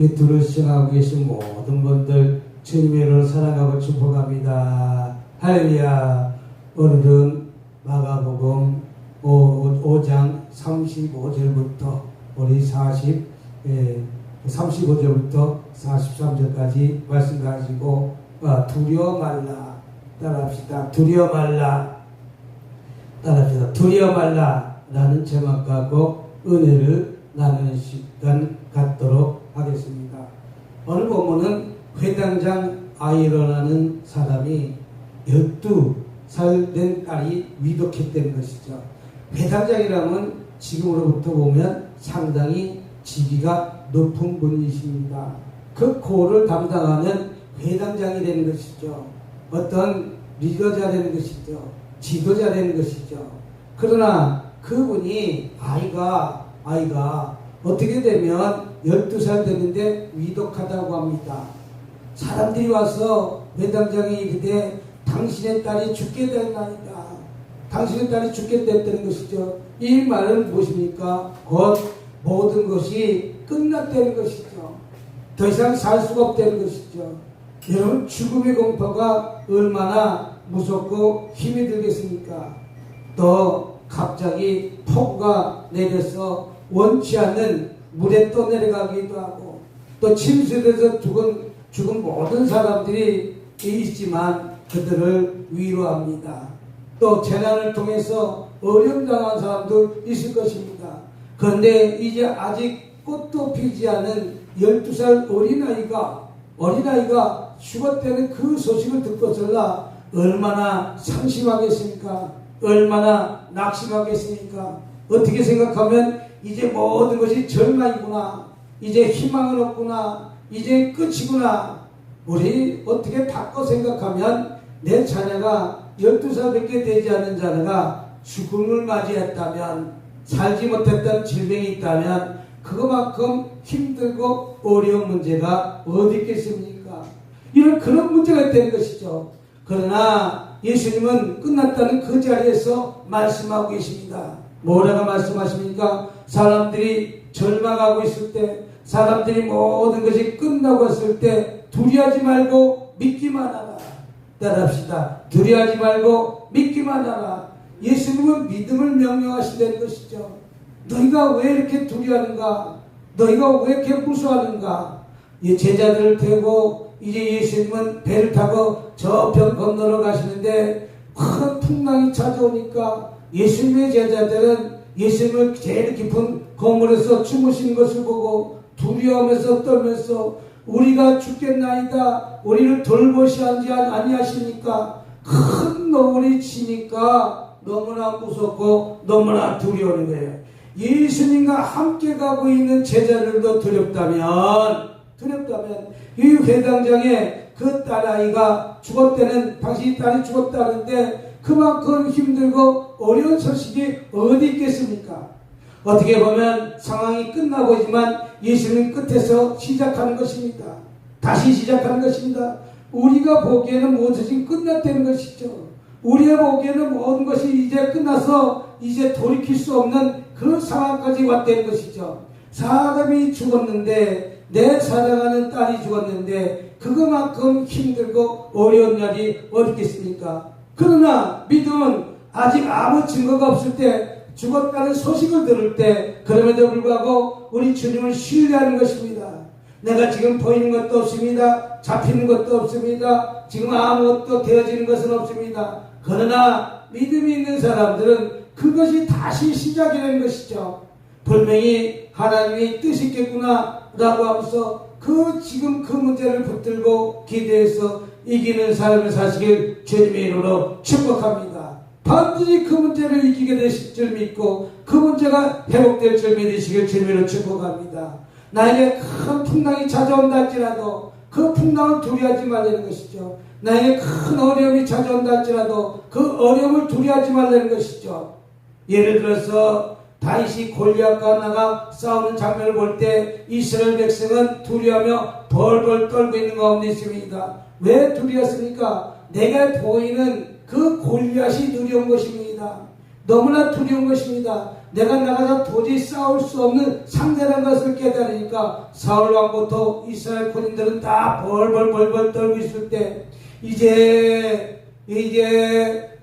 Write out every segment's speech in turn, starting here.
유튜브를 시청하고 계신 모든 분들 주님의 이름으로 사랑하고 축복합니다. 할렐루야. 오늘은 마가복음 5장 35절부터 우리 35절부터 43절까지 말씀 가지고 두려워 말라. 따라합시다. 두려워 말라. 따라합시다. 두려워 말라 라는 제목 갖고 은혜를 나누는 시간 갖도록 하겠습니다. 오늘 본문은 회당장 아이러라는 사람이 12살 된 딸이 위독했다는 것이죠. 회당장이라면 지금으로부터 보면 상당히 직위가 높은 분이십니다. 그 고를 담당하는 회당장이 되는 것이죠. 어떤 리더자 되는 것이죠. 지도자 되는 것이죠. 그러나 그분이 아이가 어떻게 되면 12살 됐는데 위독하다고 합니다. 사람들이 와서 회당장이 이르되 당신의 딸이 죽게 됐나이다. 당신의 딸이 죽게 됐다는 것이죠. 이 말은 무엇입니까? 곧 모든 것이 끝났다는 것이죠. 더 이상 살 수가 없다는 것이죠. 여러분, 죽음의 공포가 얼마나 무섭고 힘이 들겠습니까? 또 갑자기 폭우가 내려서 원치 않는 물에 떠내려가기도 하고, 또 침수돼서 죽은 모든 사람들이 있지만 그들을 위로합니다. 또 재난을 통해서 어려움 당한 사람도 있을 것입니다. 그런데 이제 아직 꽃도 피지 않은 12살 어린아이가 죽었다는 그 소식을 듣고서야 얼마나 상심하겠습니까? 얼마나 낙심하겠습니까? 어떻게 생각하면 이제 모든 것이 절망이구나, 이제 희망은 없구나, 이제 끝이구나. 우리 어떻게 바꿔 생각하면 내 자녀가 12살밖에 되지 않은 자녀가 죽음을 맞이했다면, 살지 못했던 질병이 있다면 그거만큼 힘들고 어려운 문제가 어디 있겠습니까? 그런 문제가 있다는 것이죠. 그러나 예수님은 끝났다는 그 자리에서 말씀하고 계십니다. 뭐라고 말씀하십니까? 사람들이 절망하고 있을 때, 사람들이 모든 것이 끝나고 있을 때 두려워하지 말고 믿기만 하라. 따라합시다. 두려워하지 말고 믿기만 하라. 예수님은 믿음을 명령하시는 것이죠. 너희가 왜 이렇게 두려워하는가? 너희가 왜 이렇게 무서워하는가? 이 제자들을 태우고 이제 예수님은 배를 타고 저편 건너러 가시는데 큰 풍랑이 찾아오니까 예수님의 제자들은 예수님을 제일 깊은 건물에서 주무시는 것을 보고 두려워하면서 떨면서 우리가 죽겠나이다. 우리를 돌보시지 아니하시니까 큰 노을이 치니까 너무나 무섭고 너무나 두려운 거예요. 예수님과 함께 가고 있는 제자들도 두렵다면 이 회당장의 그 딸아이가 죽었다는, 당신이 딸이 죽었다는데 그만큼 힘들고 어려운 소식이 어디 있겠습니까? 어떻게 보면 상황이 끝나 보이지만 예수님 끝에서 시작하는 것입니다. 다시 시작하는 것입니다. 우리가 보기에는 무엇이 끝났다는 것이죠. 우리가 보기에는 모든 것이 이제 끝나서 이제 돌이킬 수 없는 그런 상황까지 왔다는 것이죠. 사람이 죽었는데, 내 사랑하는 딸이 죽었는데 그것만큼 힘들고 어려운 날이 어디 있겠습니까? 그러나 믿음은 아직 아무 증거가 없을 때, 죽었다는 소식을 들을 때, 그럼에도 불구하고 우리 주님을 신뢰하는 것입니다. 내가 지금 보이는 것도 없습니다. 잡히는 것도 없습니다. 지금 아무것도 되어지는 것은 없습니다. 그러나 믿음이 있는 사람들은 그것이 다시 시작이 되는 것이죠. 분명히 하나님의 뜻이 있겠구나 라고 하면서 지금 그 문제를 붙들고 기대해서 이기는 삶을 사시길 주님의 이름으로 축복합니다. 반드시 그 문제를 이기게 되실 줄 믿고 그 문제가 회복될 줄 믿으시길 주님으로 축복합니다. 나에게 큰 풍랑이 찾아온다 할지라도 그 풍랑을 두려워하지 말라는 것이죠. 나에게 큰 어려움이 찾아온다 할지라도 그 어려움을 두려워하지 말라는 것이죠. 예를 들어서 다윗이 골리앗과 나가 싸우는 장면을 볼 때 이스라엘 백성은 두려워하며 벌벌 떨고 있는 가운데 있습니다. 왜 두려웠습니까? 내가 보이는 그 골리앗이 두려운 것입니다. 너무나 두려운 것입니다. 내가 나가서 도저히 싸울 수 없는 상대라는 것을 깨달으니까 사울 왕부터 이스라엘 군인들은 다 벌벌 떨고 있을 때 이제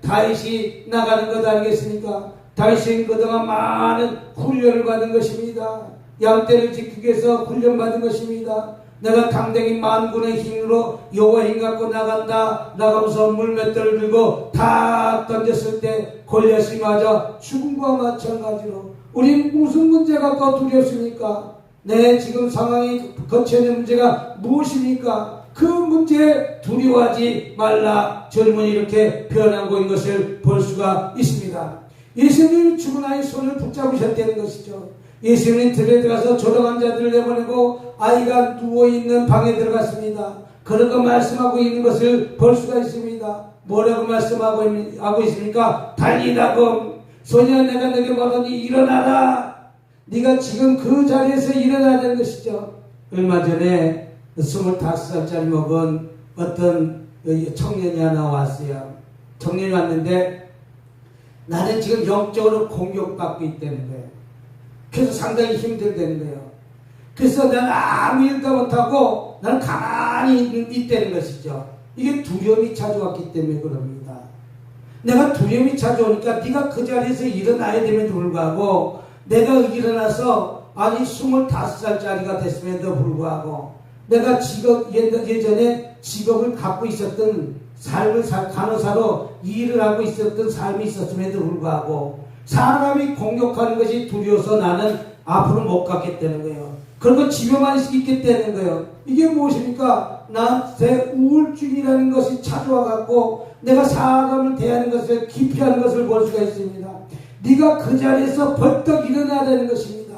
다윗이 나가는 것 아니겠습니까? 다윗은 그동안 많은 훈련을 받은 것입니다. 양떼를 지키기 위해서 훈련받은 것입니다. 내가 당당히 만군의 힘으로 여호와의 힘 갖고 나간다. 나가면서 물맷돌을 들고 다 던졌을 때 골리앗이 맞아 죽음과 마찬가지로 우린 무슨 문제 갖고 두렵습니까? 내 지금 상황이 거쳐 있는 문제가 무엇입니까? 그 문제에 두려워하지 말라. 젊은이 이렇게 표현하고 있는 것을 볼 수가 있습니다. 예수님이 죽은 아이 손을 붙잡으셨다는 것이죠. 예수님이 들에 들어가서 조롱한 자들을 내보내고 아이가 누워있는 방에 들어갔습니다. 그런 말씀하고 있는 것을 볼 수가 있습니다. 뭐라고 말씀하고 있습니까? 달리다금 소녀야 내가 너에게 말하니 일어나라. 네가 지금 그 자리에서 일어나야 되는 것이죠. 얼마 전에 25살짜리 먹은 어떤 청년이 하나 왔어요. 청년이 왔는데 나는 지금 영적으로 공격받고 있다는 거예요. 그래서 상당히 힘들다는 거예요. 그래서 나는 아무 일도 못하고 나는 가만히 있다는 것이죠. 이게 두려움이 찾아왔기 때문에 그럽니다. 내가 두려움이 찾아오니까 네가 그 자리에서 일어나야 됨에도 불구하고 내가 일어나서 아니 25살짜리가 됐음에도 불구하고 내가 예전에 직업을 갖고 있었던 삶을 간호사로 일을 하고 있었던 삶이 있었음에도 불구하고 사람이 공격하는 것이 두려워서 나는 앞으로 못 가겠다는 거예요. 그리고 집에만 있겠다는 거예요. 이게 무엇입니까? 나한테 우울증이라는 것이 찾아와갖고 내가 사람을 대하는 것을 기피하는 것을 볼 수가 있습니다. 네가 그 자리에서 벌떡 일어나야 되는 것입니다.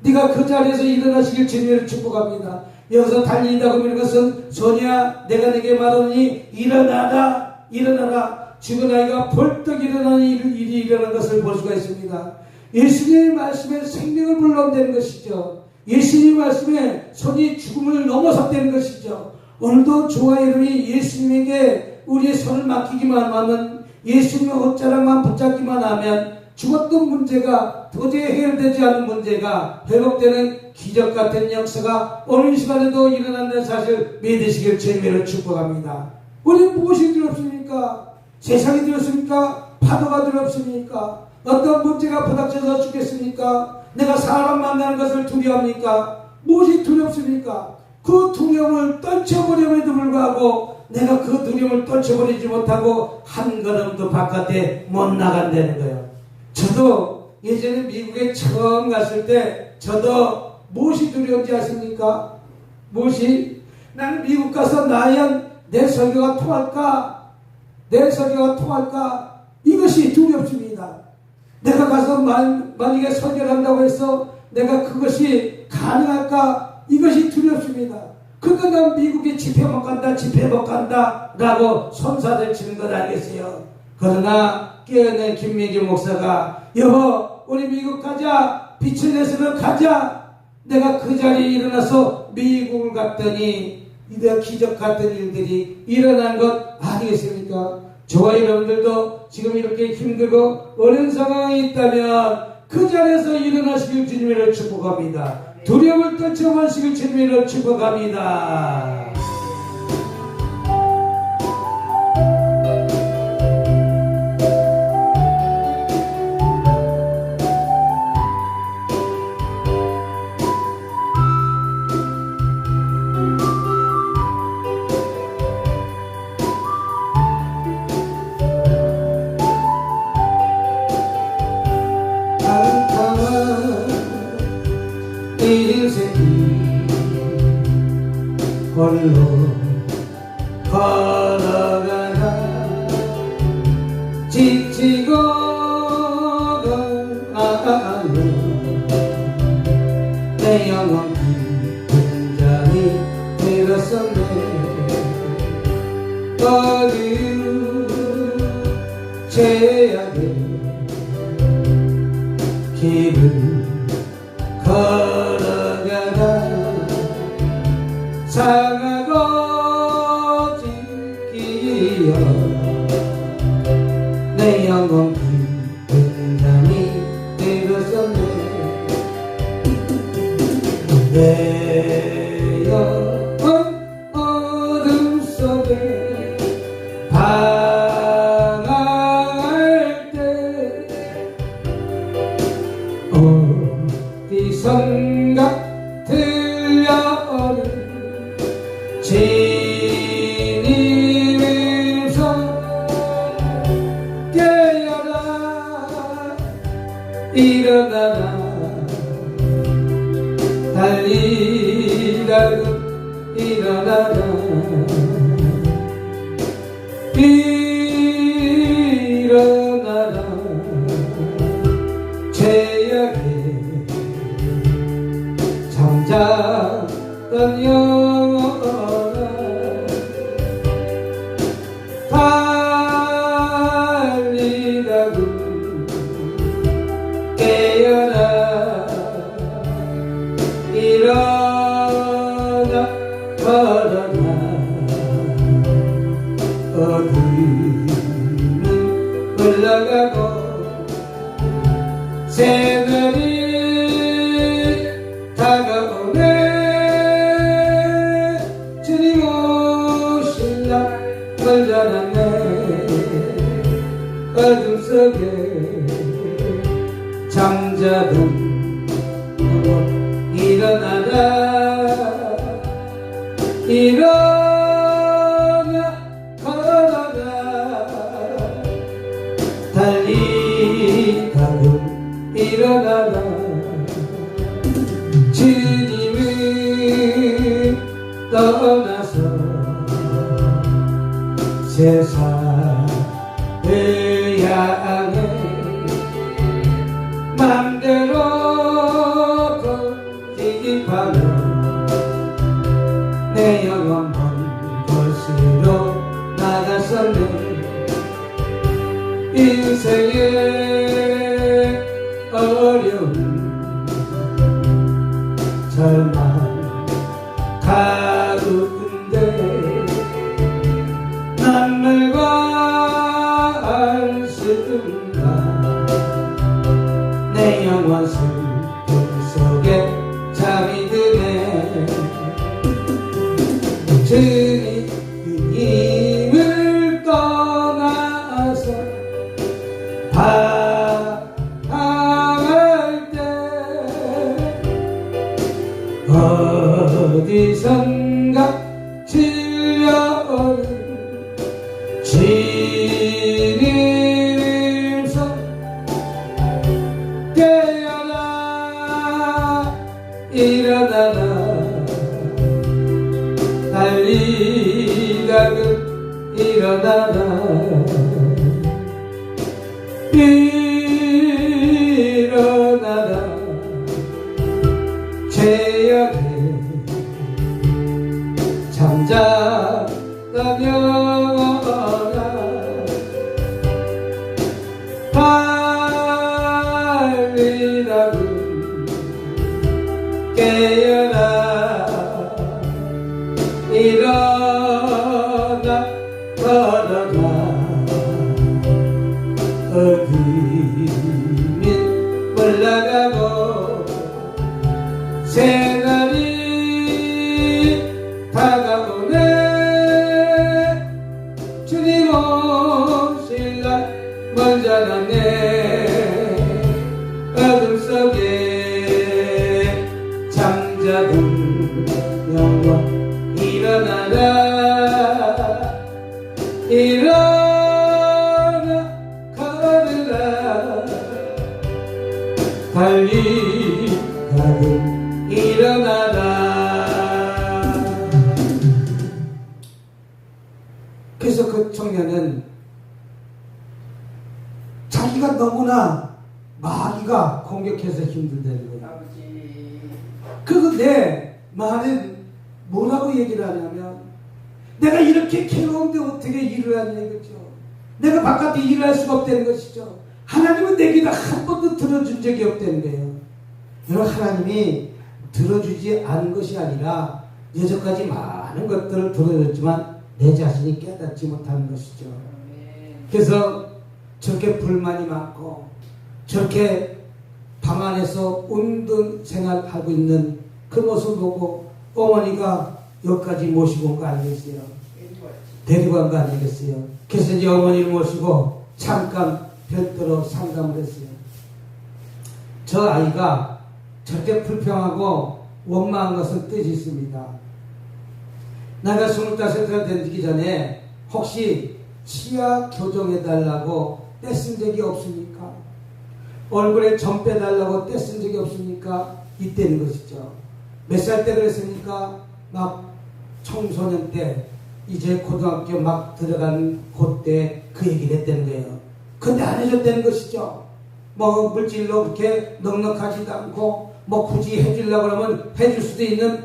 네가 그 자리에서 일어나시길 주님을 축복합니다. 여기서 달린다고 하는 것은 소녀야 내가 내게 말하니 일어나라. 죽은 아이가 벌떡 일어나는 일이 일어난 것을 볼 수가 있습니다. 예수님의 말씀에 생명을 불러온다는 것이죠. 예수님의 말씀에 손이 죽음을 넘어섰다는 것이죠. 오늘도 주와 이름이 예수님에게 우리의 손을 맡기기만 하면 예수님의 옷자락만 붙잡기만 하면 죽었던 문제가 도저히 해결되지 않은 문제가 회복되는 기적 같은 역사가 오늘 시간에도 일어난다는 사실 믿으시길 주님으로 축복합니다. 우리는 무엇이 두렵습니까? 세상이 두렵습니까? 파도가 두렵습니까? 어떤 문제가 부닥쳐서 죽겠습니까? 내가 사람 만나는 것을 두려워합니까? 무엇이 두렵습니까? 그 두려움을 떨쳐버림에도 불구하고 내가 그 두려움을 떨쳐버리지 못하고 한 걸음도 바깥에 못 나간다는 거예요. 저도 예전에 미국에 처음 갔을 때 저도 무엇이 두려운지 아십니까? 무엇이? 나는 미국 가서 나연 내 설교가 통할까? 이것이 두렵습니다. 내가 가서 만약에 설교를 한다고 해서 내가 그것이 가능할까? 이것이 두렵습니다. 그러니까 난 미국에 집회 못 간다 라고 손사들 치는 것 아니겠어요? 그러나 깨어낸 김민규 목사가 여보 우리 미국 가자, 빛을 내서는 가자. 내가 그 자리에 일어나서 미국을 갔더니 이런 기적 같은 일들이 일어난 것 아니겠습니까? 저와 여러분들도 지금 이렇게 힘들고 어려운 상황이 있다면 그 자리에서 일어나시길 주님으로 축복합니다. 두려움을 떨쳐버리시길 주님으로 축복합니다. 홀로 걸어가다 지치고 가요 내 영혼 깊은 잠이 들었었네 어디로 죄악의 길을 걸어가다 상하고 지키어 내 영혼 깊은 잠이 달리다가 일어나라 일어나라 죄악에 잠자던 영혼아 달리다가 깨어나 일어나 걸어라 어둠은 흘러가고 새들이 다가오네 주님 오실라 멀잖았네 어둠 속에 잠자던 영혼 일어나라 일어나 걸어라 달리다가 일어나라 주님은 떠나서 세상을 향해 맘대로 거짓하며 내 영혼 먼 곳으로 나갔었네 인생의 어려움 절망 가운데 남들과 알 수 없는가 내 영혼 슬픔 속에 잠이 드네 주님을 떠나서 방황할 때 어디선가 들려오는 주님의 손 깨어나 일어나라 달리다가 일어나라 일어나라 죄악에 잠자던 영혼아 달리다가 깨어나 일어나 걸어라 어둠은 올라가고 새날이 다가오네 주님 오실 날 멀잖았네 어둠 속에 잠자던 영혼 일어나라 일어나 걸으라 달리다가 일어나라 그래서 그 청년은 자기가 너무나 마귀가 공격해서 힘들다는 거예요. 그리고 내 말은 뭐라고 얘기를 하냐면 내가 이렇게 괴로운데 어떻게 일을 하냐 이거죠. 내가 바깥에 일을 할 수가 없다는 것이죠. 하나님은 내 기도 한 번도 들어준 적이 없다는 거예요. 여러분 하나님이 들어주지 않은 것이 아니라 여태까지 많은 것들을 들어줬지만 내 자신이 깨닫지 못하는 것이죠. 그래서 저렇게 불만이 많고 저렇게 방 안에서 운동 생활하고 있는 그 모습을 보고 어머니가 여기까지 모시고 온 거 아니겠어요? 데리고 간 거 아니겠어요? 그래서 이제 어머니를 모시고 잠깐 별도로 상담을 했어요. 저 아이가 저렇게 불평하고 원망한 것은 뜻이 있습니다. 내가 25살 되기 전에 혹시 치아 교정해달라고 떼쓴 적이 없습니까? 얼굴에 점 빼달라고 떼쓴 적이 없습니까? 이때는 것이죠. 몇 살 때 그랬습니까? 막 청소년 때, 이제 고등학교 막 들어간 그때 그 얘기를 했다는 거예요. 근데 안 해줬다는 것이죠. 뭐 물질로 그렇게 넉넉하지도 않고 뭐 굳이 해주려고 하면 해줄 수도 있는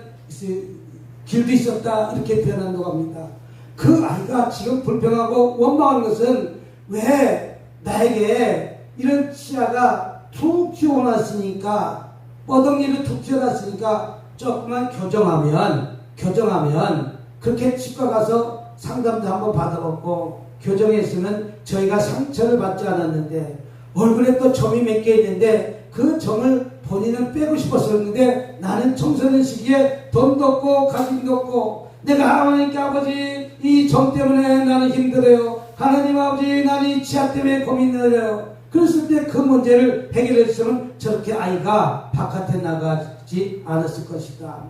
길도 있었다, 이렇게 표현한다고 합니다. 그 아이가 지금 불평하고 원망하는 것은 왜 나에게 이런 치아가 툭 튀어나왔으니까, 뻐덩이를 툭 튀어나왔으니까 조금만 교정하면 그렇게 치과 가서 상담도 한번 받아봤고 교정했으면 저희가 상처를 받지 않았는데, 얼굴에 또 점이 몇 개 있는데 그 점을 본인은 빼고 싶었었는데, 나는 청소년 시기에 돈도 없고 가짐도 없고, 내가 하나님께 아버지 이 점 때문에 나는 힘들어요, 하나님 아버지 나는 이 치아 때문에 고민을 해요. 그랬을 때 그 문제를 해결했으면 저렇게 아이가 바깥에 나가지 않았을 것이다.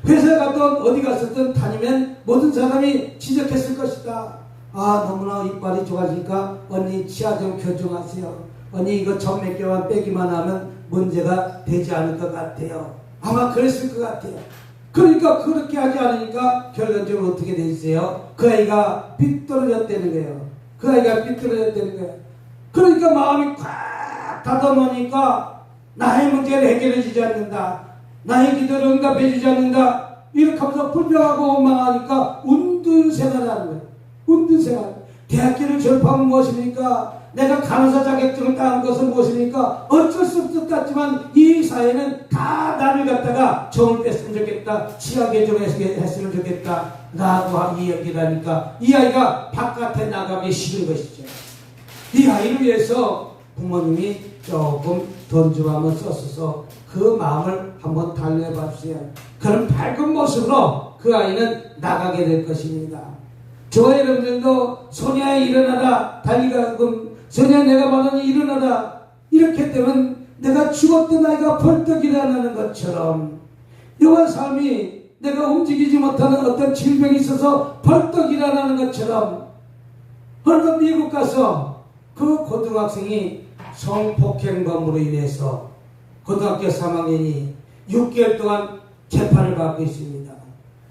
회사에 갔든 어디 갔었든 다니면 모든 사람이 지적했을 것이다. 아, 너무나 이빨이 좋아지니까 언니 치아 좀 교정하세요. 언니 이거 점 몇 개만 빼기만 하면 문제가 되지 않을 것 같아요. 아마 그랬을 것 같아요. 그러니까 그렇게 하지 않으니까 결론적으로 어떻게 되세요? 그 아이가 삐뚤어졌다는 거예요. 그 아이가 삐뚤어졌다는 거예요. 그러니까 마음이 꽉 닫아놓으니까 나의 문제를 해결해 주지 않는다, 나의 기도를 응답해 주지 않는다, 이렇게 하면서 불평하고 원망하니까 운둔 생활을 하는 거예요. 운둔 생활. 대학교를 졸업하면 무엇입니까? 내가 간호사 자격증을 따는 것은 무엇입니까? 어쩔 수 없을 것 같지만 이 사회는 다 나를 갖다가 점을 뺐으면 좋겠다, 치아 개정했으면 좋겠다 라고 이야기를 이 아이가 바깥에 나가기 싫은 것이죠. 이 아이를 위해서 부모님이 조금 돈 좀 한번 썼어서 그 마음을 한번 달래봐 주세요. 그런 밝은 모습으로 그 아이는 나가게 될 것입니다. 저와 여러분들도 소녀야 일어나라, 달리가금 소녀야 내가 말하니 일어나라, 이렇게 되면 내가 죽었던 아이가 벌떡 일어나는 것처럼, 여호와 삶이 내가 움직이지 못하는 어떤 질병이 있어서 벌떡 일어나는 것처럼, 어느 미국 가서 그 고등학생이 성폭행범으로 인해서 고등학교 3학년이 6개월 동안 재판을 받고 있습니다.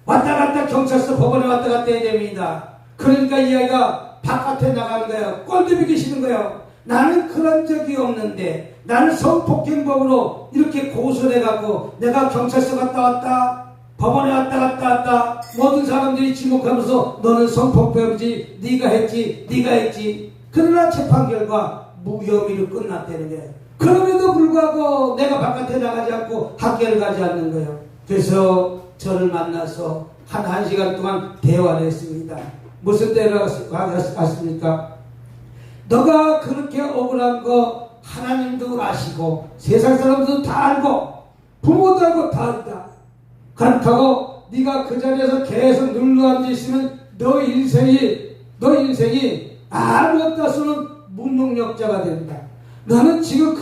왔다 갔다 경찰서 법원에 왔다 갔다 해야 됩니다. 그러니까 이 아이가 바깥에 나가는 거예요. 꼴도 보기 싫은 거예요. 나는 그런 적이 없는데, 나는 성폭행범으로 이렇게 고소를 해갖고 내가 경찰서 갔다 왔다, 법원에 왔다 갔다 모든 사람들이 지목하면서 너는 성폭행범이지, 네가 했지. 그러나 재판 결과 무혐의로 끝났다는 거예요. 그럼에도 불구하고 내가 바깥에 나가지 않고 학교를 가지 않는 거예요. 그래서 저를 만나서 한 시간 동안 대화를 했습니다. 무슨 대화를 했습니까? 너가 그렇게 억울한 거 하나님도 아시고 세상 사람들도 다 알고 부모도 알고 다 안다. 그렇다고 네가 그 자리에서 계속 눌러 앉아있으면 너 인생이 아무것도 없는 무능력자가 된다. 너는 지금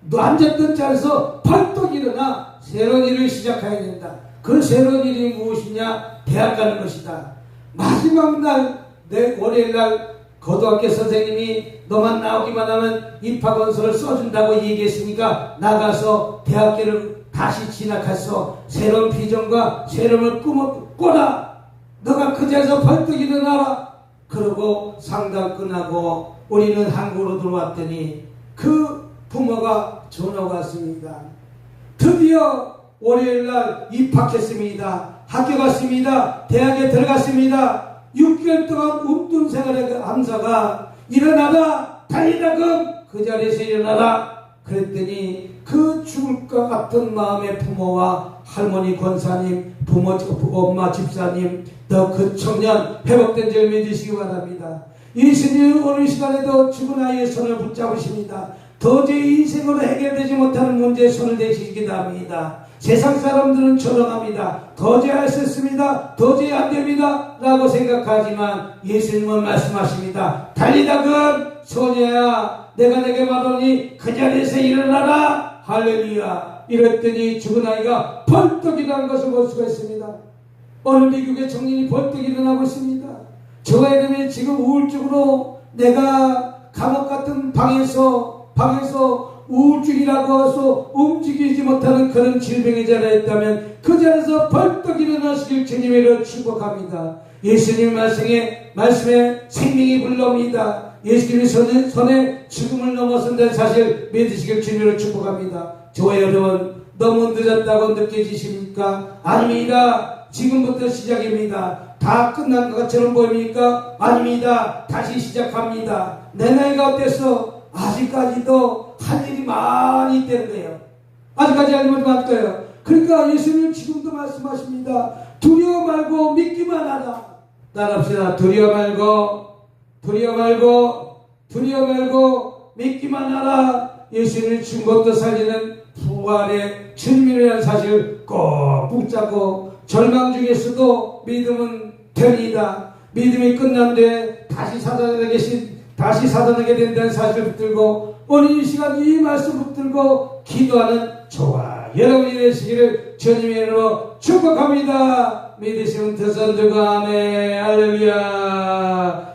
너 앉았던 자리에서 벌떡 일어나 새로운 일을 시작해야 된다. 그 새로운 일이 무엇이냐? 대학 가는 것이다. 마지막 날, 월요일 날 고등학교 선생님이 너만 나오기만 하면 입학원서를 써준다고 얘기했으니까 나가서 대학교를 다시 진학해서 새로운 비전과 새로운 꿈을 꿔라. 너가 그 자리에서 벌떡 일어나라. 그러고 상담 끝나고 우리는 한국으로 들어왔더니 그 부모가 전화가 왔습니다. 드디어 월요일날 입학했습니다. 학교 갔습니다. 대학에 들어갔습니다. 6개월 동안 웃돈 생활의 함사가 일어나라, 달리라금 그 자리에서 일어나라. 그랬더니 그 죽을 것 같은 마음의 부모와 할머니 권사님, 엄마 집사님, 또 그 청년 회복된 줄 믿으시기 바랍니다. 예수님 오늘 시간에도 죽은 아이의 손을 붙잡으십니다. 도저히 인생으로 해결되지 못하는 문제에 손을 대시기도 합니다. 세상 사람들은 조롱합니다. 도저히 할 수 없습니다. 도저히 안 됩니다. 라고 생각하지만 예수님은 말씀하십니다. 달리다금 소녀야 내가 내게 말하니 그 자리에서 일어나라. 할렐루야. 이랬더니 죽은 아이가 벌떡 일어나는 것을 볼 수가 있습니다. 오늘 미국의 청년이 벌떡 일어나고 있습니다. 저와 여러분이 지금 우울증으로 내가 감옥 같은 방에서 우울증이라고 해서 움직이지 못하는 그런 질병의 자리에 있다면 그 자리에서 벌떡 일어나시길 주님으로 축복합니다. 예수님 말씀에 생명이 불러옵니다. 예수님이 손에 죽음을 넘어선다는 사실 믿으시길 주님으로 축복합니다. 저와 여러분, 너무 늦었다고 느껴지십니까? 아닙니다. 지금부터 시작입니다. 다 끝난 것처럼 보입니까? 아닙니다. 다시 시작합니다. 내 나이가 어땠어? 아직까지도 할 일이 많이 있다는 거예요. 아직까지 할 일이 많을 거예요. 그러니까 예수님 지금도 말씀하십니다. 두려워 말고 믿기만 하라. 따라합시다. 두려워 말고 믿기만 하라. 예수님이 죽은 것도 살리는 부활의 주님이라는 사실을 꼭 붙잡고 절망 중에서도 믿음은 됩니다. 믿음이 끝난 뒤에 다시 사단하게 된다는 사실을 붙들고 오늘 이 시간 이 말씀 붙들고 기도하는 저와 여러분이 되시기를 주님의 이름으로 축복합니다. 믿으시면 더 선두가 아멘. 할렐루야.